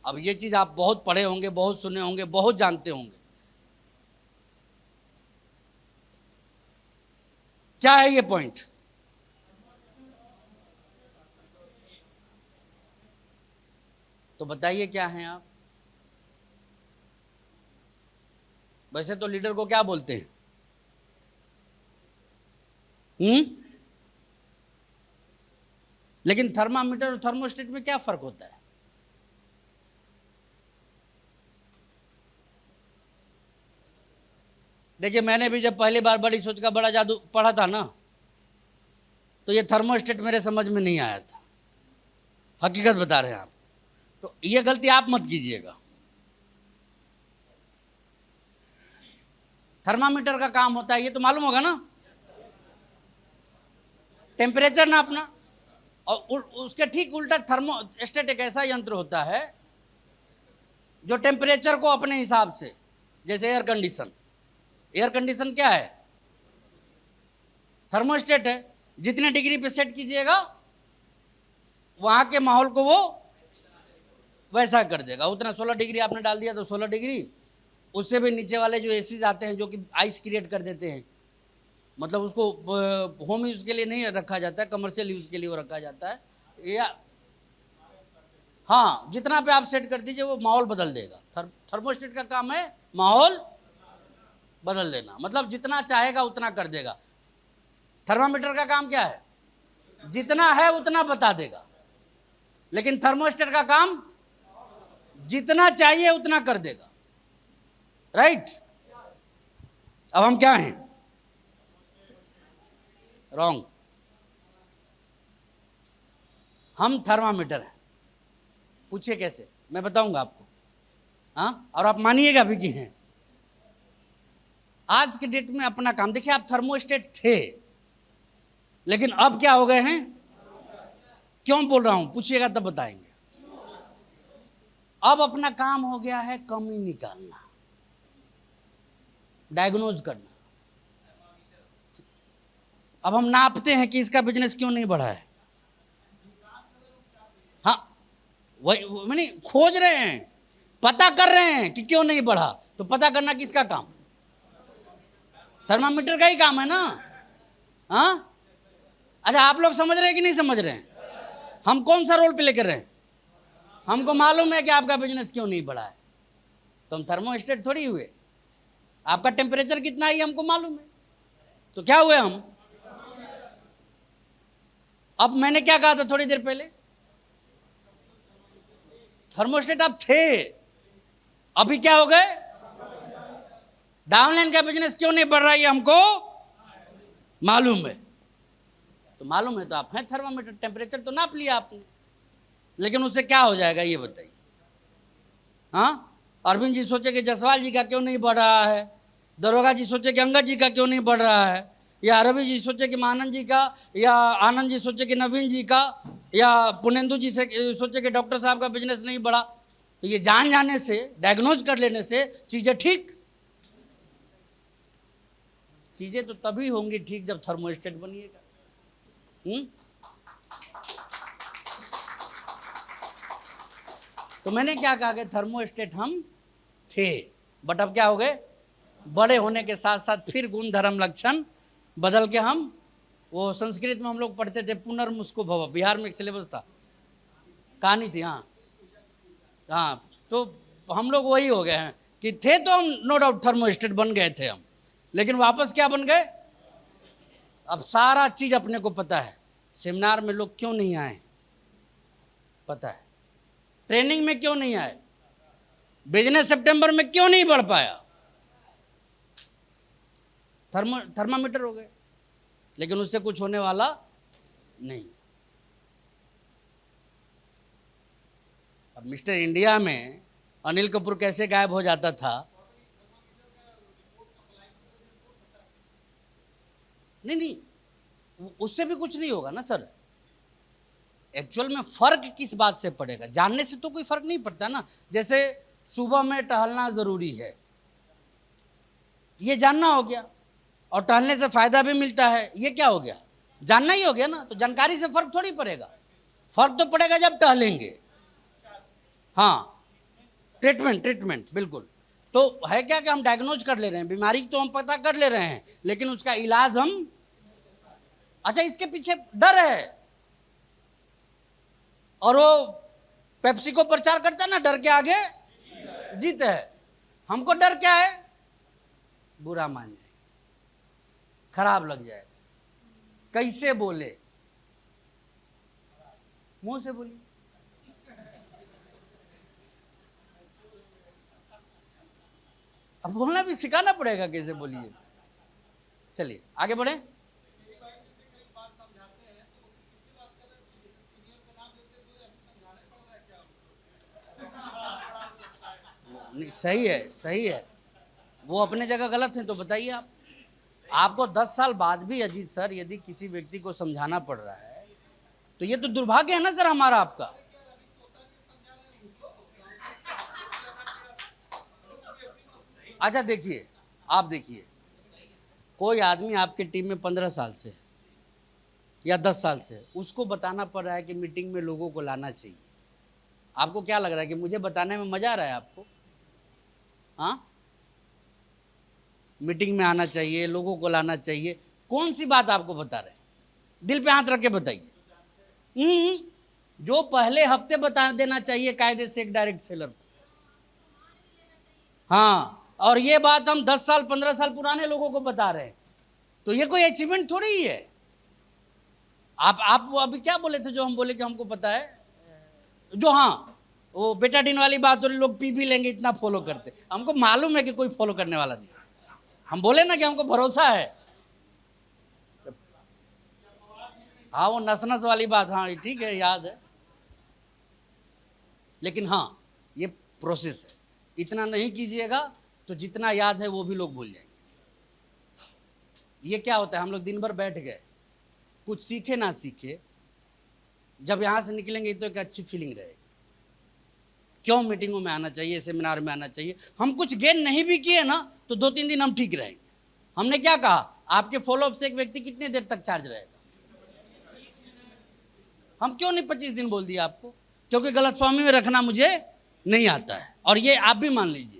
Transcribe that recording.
अब ये चीज आप बहुत पढ़े होंगे, बहुत सुने होंगे, बहुत जानते होंगे। क्या है ये पॉइंट? तो बताइए क्या हैं आप? वैसे तो लीडर को क्या बोलते हैं? लेकिन थर्मामीटर और थर्मोस्टेट में क्या फर्क होता है? देखिए, मैंने भी जब पहली बार बड़ी सोच का बड़ा जादू पढ़ा था ना, तो ये थर्मोस्टेट मेरे समझ में नहीं आया था। हकीकत बता रहे हैं आप। तो ये गलती आप मत कीजिएगा। थर्मामीटर का काम होता है, ये तो मालूम होगा ना, टेम्परेचर नापना। और उसके ठीक उल्टा थर्मोस्टेट एक ऐसा यंत्र होता है जो टेम्परेचर को अपने हिसाब से, जैसे एयर कंडीशन। एयर कंडीशन क्या है? थर्मोस्टेट है। जितने डिग्री पे सेट कीजिएगा वहां के माहौल को वो वैसा कर देगा। उतना 16 डिग्री आपने डाल दिया तो 16 डिग्री। उससे भी नीचे वाले जो एसीज आते हैं जो कि आइस क्रिएट कर देते हैं, मतलब उसको होम यूज के लिए नहीं रखा जाता है, कमर्शियल यूज के लिए वो रखा जाता है। या हाँ, जितना पे आप सेट कर दीजिए वो माहौल बदल देगा। थर्मोस्टेट का काम है माहौल बदल देना, मतलब जितना चाहेगा उतना कर देगा। थर्मामीटर का काम क्या है? जितना है उतना बता देगा। लेकिन थर्मोस्टेट का काम जितना चाहिए उतना कर देगा। राइट? अब हम क्या हैं? रॉन्ग। हम थर्मामीटर हैं। पूछिए कैसे, मैं बताऊंगा आपको। हाँ, और आप मानिएगा भी कि हैं। आज के डेट में अपना काम देखिए, आप थर्मोस्टेट थे लेकिन अब क्या हो गए हैं? क्यों बोल रहा हूं पूछिएगा तब बताएंगे। अब अपना काम हो गया है कमी निकालना, डायग्नोज करना। अब हम नापते हैं कि इसका बिजनेस क्यों नहीं बढ़ा है। हाँ, वही मैंने खोज रहे हैं, पता कर रहे हैं कि क्यों नहीं बढ़ा। तो पता करना किसका काम? थर्मामीटर का ही काम है ना। हाँ, अच्छा, आप लोग समझ रहे हैं कि नहीं समझ रहे हैं? हम कौन सा रोल प्ले कर रहे हैं? हमको मालूम है कि आपका बिजनेस क्यों नहीं बढ़ा है, तो हम थर्मोस्टेट थोड़ी हुए। आपका टेम्परेचर कितना ही हमको मालूम है, तो क्या हुए हम? अब मैंने क्या कहा था थोड़ी देर पहले? थर्मोस्टेट आप थे, अभी क्या हो गए? डाउनलाइन का बिजनेस क्यों नहीं बढ़ रहा है हमको मालूम है। तो मालूम है तो आप हैं थर्मामीटर, टेम्परेचर तो नाप लिया आपने, लेकिन उससे क्या हो जाएगा ये बताइए। हाँ, अरविंद जी सोचे कि जसवाल जी का क्यों नहीं बढ़ रहा है, दरोगा जी सोचे कि अंगद जी का क्यों नहीं बढ़ रहा है, या रवि जी सोचे कि मानंद जी का, या आनंद जी सोचे कि नवीन जी का, या पुनेंदु जी से सोचे कि डॉक्टर साहब का बिजनेस नहीं बढ़ा। तो ये जान जाने से, डायग्नोज कर लेने से चीजें ठीक, चीजें तो तभी होंगी ठीक जब थर्मोस्टेट बनिएगा। तो मैंने क्या कहा कि थर्मोस्टेट हम थे, बट अब क्या हो गए? बड़े होने के साथ साथ फिर गुण धर्म लक्षण बदल के हम, वो संस्कृत में हम लोग पढ़ते थे पुनर्मुस्को भव, बिहार में एक सिलेबस था, कहानी थी। हाँ हाँ, तो हम लोग वही हो गए हैं कि थे तो हम नो डाउट थर्मोस्टेट बन गए थे हम, लेकिन वापस क्या बन गए? अब सारा चीज अपने को पता है। सेमिनार में लोग क्यों नहीं आए पता है, ट्रेनिंग में क्यों नहीं आए, बिजनेस सितंबर में क्यों नहीं बढ़ पाया, थर्मामीटर हो गए, लेकिन उससे कुछ होने वाला नहीं। अब मिस्टर इंडिया में अनिल कपूर कैसे गायब हो जाता था? नहीं नहीं, उससे भी कुछ नहीं होगा ना सर। एक्चुअल में फर्क किस बात से पड़ेगा? जानने से तो कोई फर्क नहीं पड़ता ना। जैसे सुबह में टहलना जरूरी है, ये जानना हो गया, और टहलने से फायदा भी मिलता है, ये क्या हो गया? जानना ही हो गया ना। तो जानकारी से फर्क थोड़ी पड़ेगा, फर्क तो पड़ेगा जब टहलेंगे। हाँ, ट्रीटमेंट ट्रीटमेंट बिल्कुल। तो है क्या कि हम डायग्नोज कर ले रहे हैं, बीमारी तो हम पता कर ले रहे हैं, लेकिन उसका इलाज हम, अच्छा इसके पीछे डर है। और वो पेप्सी को प्रचार करता है ना, डर के आगे जीत है। हमको डर क्या है? बुरा मान जाए, खराब लग जाए, कैसे बोले, मुंह से बोलिए। अब बोलना भी सिखाना पड़ेगा, कैसे बोलिए। चलिए आगे बढ़े। नहीं, सही है सही है, वो अपने जगह गलत है तो बताइए आप। आपको 10 साल बाद भी अजीत सर यदि किसी व्यक्ति को समझाना पड़ रहा है तो ये तो दुर्भाग्य है ना सर हमारा, आपका। अच्छा देखिए, आप देखिए, कोई आदमी आपके टीम में 15 साल से या 10 साल से, उसको बताना पड़ रहा है कि मीटिंग में लोगों को लाना चाहिए। आपको क्या लग रहा है कि मुझे बताने में मजा आ रहा है आपको? हाँ, मीटिंग में आना चाहिए, लोगों को लाना चाहिए, कौन सी बात आपको बता रहे हैं? दिल पे हाथ रख के बताइए। जो पहले हफ्ते बता देना चाहिए कायदे से एक डायरेक्ट सेलर को। हाँ, और ये बात हम 10 साल 15 साल पुराने लोगों को बता रहे हैं, तो ये कोई अचीवमेंट थोड़ी ही है। आप वो अभी क्या बोले थे जो हम बोले कि हमको पता है, जो हाँ वो बेटाडीन वाली बात हो रही, लोग पी भी लेंगे इतना फॉलो करते, हमको मालूम है कि कोई फॉलो करने वाला नहीं। हम बोले ना कि हमको भरोसा है। हाँ वो नस नस वाली बात, हाँ ठीक है, याद है। लेकिन हाँ ये प्रोसेस है, इतना नहीं कीजिएगा तो जितना याद है वो भी लोग भूल जाएंगे। ये क्या होता है, हम लोग दिन भर बैठ गए, कुछ सीखे ना सीखे, जब यहाँ से निकलेंगे तो एक अच्छी फीलिंग रहेगी। क्यों मीटिंगों में आना चाहिए, सेमिनार में आना चाहिए। हम कुछ गेन नहीं भी किए ना तो 2-3 दिन हम ठीक रहेंगे। हमने क्या कहा, आपके फॉलोअप से एक व्यक्ति कितनी देर तक चार्ज रहेगा? हम क्यों नहीं 25 दिन बोल दिया आपको? क्योंकि गलतफहमी में रखना मुझे नहीं आता है, और ये आप भी मान लीजिए।